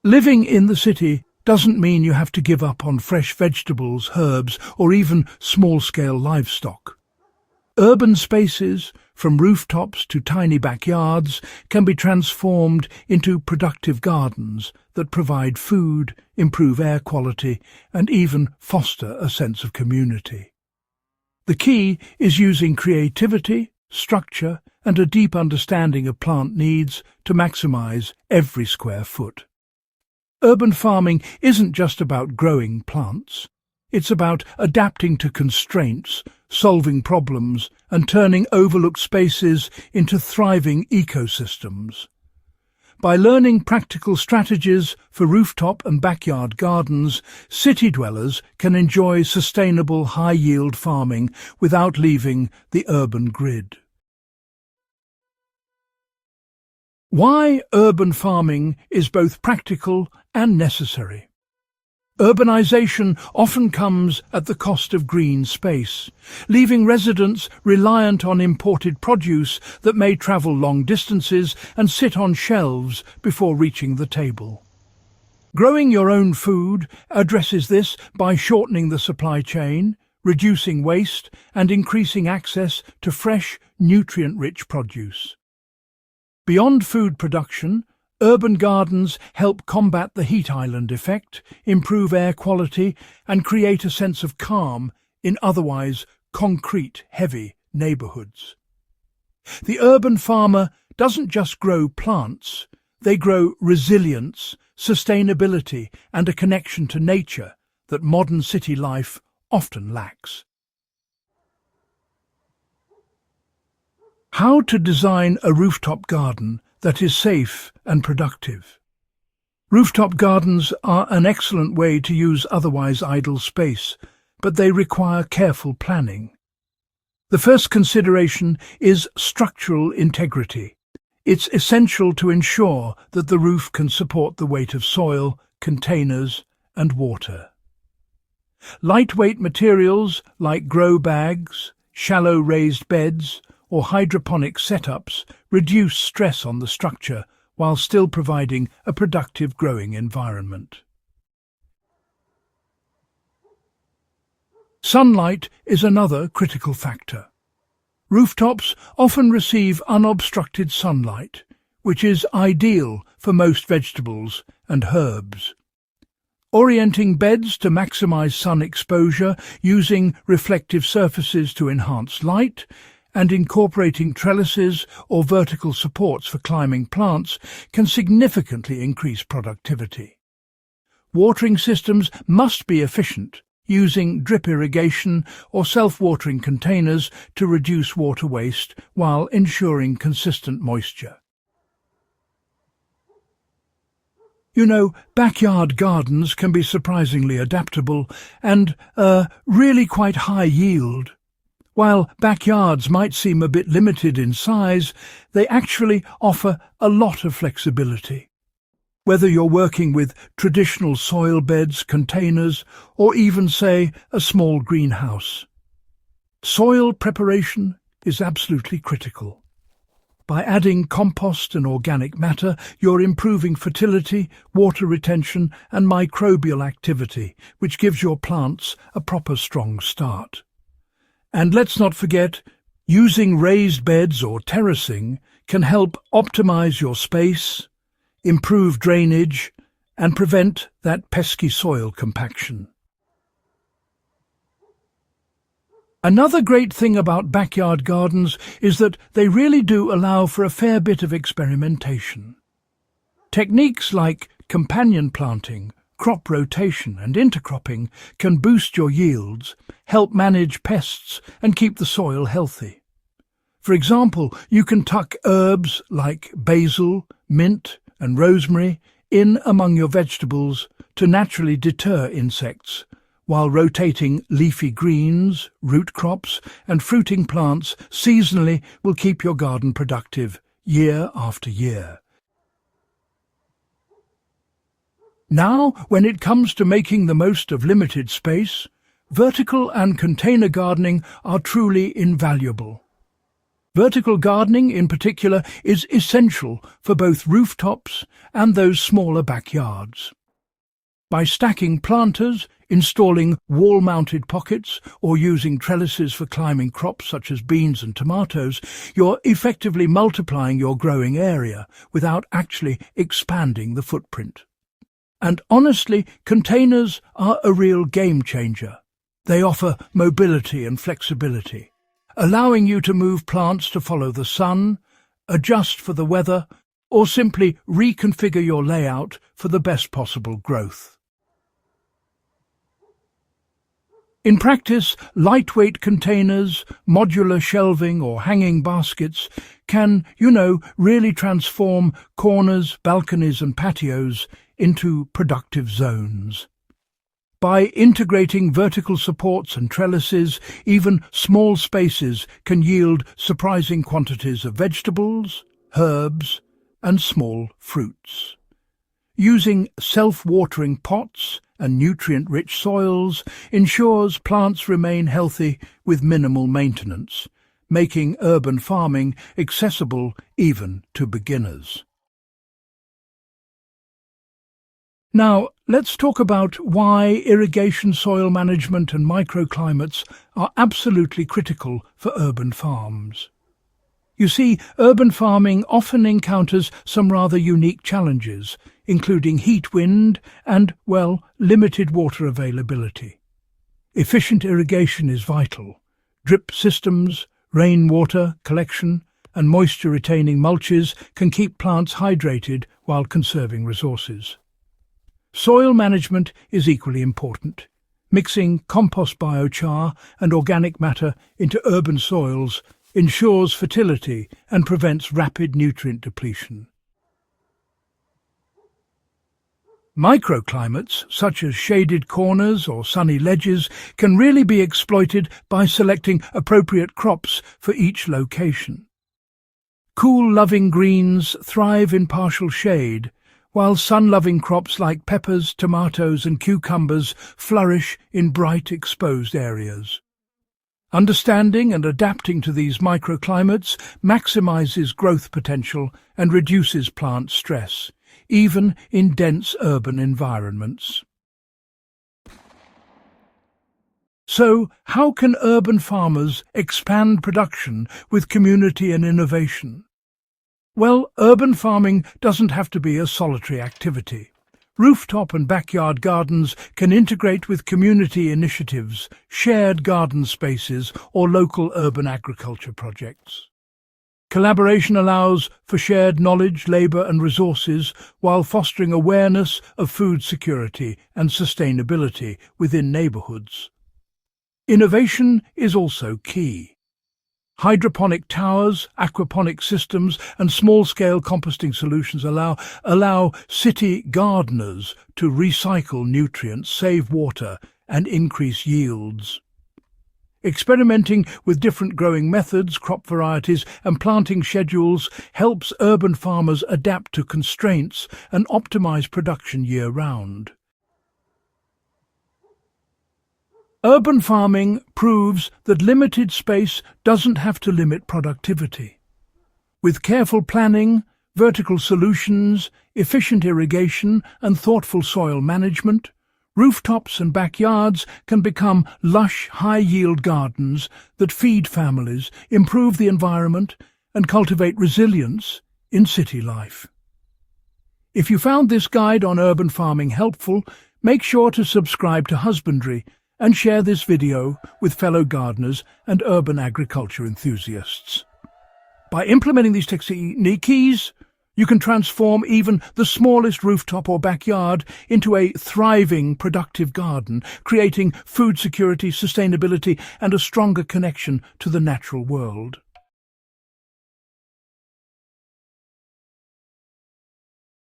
Living in the city doesn't mean you have to give up on fresh vegetables, herbs, or even small-scale livestock. Urban spaces, from rooftops to tiny backyards, can be transformed into productive gardens that provide food, improve air quality, and even foster a sense of community. The key is using creativity, structure, and a deep understanding of plant needs to maximize every square foot. Urban farming isn't just about growing plants. It's about adapting to constraints, solving problems, and turning overlooked spaces into thriving ecosystems. By learning practical strategies for rooftop and backyard gardens, city dwellers can enjoy sustainable high-yield farming without leaving the urban grid. Why urban farming is both practical and necessary. Urbanization often comes at the cost of green space, leaving residents reliant on imported produce that may travel long distances and sit on shelves before reaching the table. Growing your own food addresses this by shortening the supply chain, reducing waste, and increasing access to fresh, nutrient-rich produce. Beyond food production, urban gardens help combat the heat island effect, improve air quality, and create a sense of calm in otherwise concrete-heavy neighborhoods. The urban farmer doesn't just grow plants, they grow resilience, sustainability, and a connection to nature that modern city life often lacks. How to design a rooftop garden that is safe and productive. Rooftop gardens are an excellent way to use otherwise idle space, but they require careful planning. The first consideration is structural integrity. It's essential to ensure that the roof can support the weight of soil, containers, and water. Lightweight materials like grow bags, shallow raised beds, or hydroponic setups reduce stress on the structure while still providing a productive growing environment. Sunlight is another critical factor. Rooftops often receive unobstructed sunlight, which is ideal for most vegetables and herbs. Orienting beds to maximize sun exposure, using reflective surfaces to enhance light, and incorporating trellises or vertical supports for climbing plants can significantly increase productivity. Watering systems must be efficient, using drip irrigation or self-watering containers to reduce water waste while ensuring consistent moisture. Backyard gardens can be surprisingly adaptable and really quite high yield. While backyards might seem a bit limited in size, they actually offer a lot of flexibility. Whether you're working with traditional soil beds, containers, or even, say, a small greenhouse. Soil preparation is absolutely critical. By adding compost and organic matter, you're improving fertility, water retention, and microbial activity, which gives your plants a proper strong start. And let's not forget, using raised beds or terracing can help optimize your space, improve drainage, and prevent that pesky soil compaction. Another great thing about backyard gardens is that they really do allow for a fair bit of experimentation. Techniques like companion planting, crop rotation and intercropping can boost your yields, help manage pests, and keep the soil healthy. For example, you can tuck herbs like basil, mint, and rosemary in among your vegetables to naturally deter insects, while rotating leafy greens, root crops, and fruiting plants seasonally will keep your garden productive year after year. Now, when it comes to making the most of limited space, vertical and container gardening are truly invaluable. Vertical gardening, in particular, is essential for both rooftops and those smaller backyards. By stacking planters, installing wall-mounted pockets, or using trellises for climbing crops such as beans and tomatoes, you're effectively multiplying your growing area without actually expanding the footprint. And honestly, containers are a real game changer. They offer mobility and flexibility, allowing you to move plants to follow the sun, adjust for the weather, or simply reconfigure your layout for the best possible growth. In practice, lightweight containers, modular shelving or hanging baskets can, really transform corners, balconies and patios into productive zones. By integrating vertical supports and trellises, even small spaces can yield surprising quantities of vegetables, herbs, and small fruits. Using self-watering pots and nutrient-rich soils ensures plants remain healthy with minimal maintenance, making urban farming accessible even to beginners. Now, let's talk about why irrigation, soil management and microclimates are absolutely critical for urban farms. You see, urban farming often encounters some rather unique challenges, including heat, wind and, limited water availability. Efficient irrigation is vital. Drip systems, rainwater collection and moisture-retaining mulches can keep plants hydrated while conserving resources. Soil management is equally important. Mixing compost biochar and organic matter into urban soils ensures fertility and prevents rapid nutrient depletion. Microclimates, such as shaded corners or sunny ledges, can really be exploited by selecting appropriate crops for each location. Cool-loving greens thrive in partial shade, while sun-loving crops like peppers, tomatoes and cucumbers flourish in bright, exposed areas. Understanding and adapting to these microclimates maximizes growth potential and reduces plant stress, even in dense urban environments. So, how can urban farmers expand production with community and innovation? Well, urban farming doesn't have to be a solitary activity. Rooftop and backyard gardens can integrate with community initiatives, shared garden spaces, or local urban agriculture projects. Collaboration allows for shared knowledge, labour and resources while fostering awareness of food security and sustainability within neighbourhoods. Innovation is also key. Hydroponic towers, aquaponic systems and small-scale composting solutions allow city gardeners to recycle nutrients, save water and increase yields. Experimenting with different growing methods, crop varieties and planting schedules helps urban farmers adapt to constraints and optimize production year-round. Urban farming proves that limited space doesn't have to limit productivity. With careful planning, vertical solutions, efficient irrigation and thoughtful soil management, rooftops and backyards can become lush, high-yield gardens that feed families, improve the environment and cultivate resilience in city life. If you found this guide on urban farming helpful, make sure to subscribe to Husbandry and share this video with fellow gardeners and urban agriculture enthusiasts. By implementing these techniques, you can transform even the smallest rooftop or backyard into a thriving, productive garden, creating food security, sustainability, and a stronger connection to the natural world.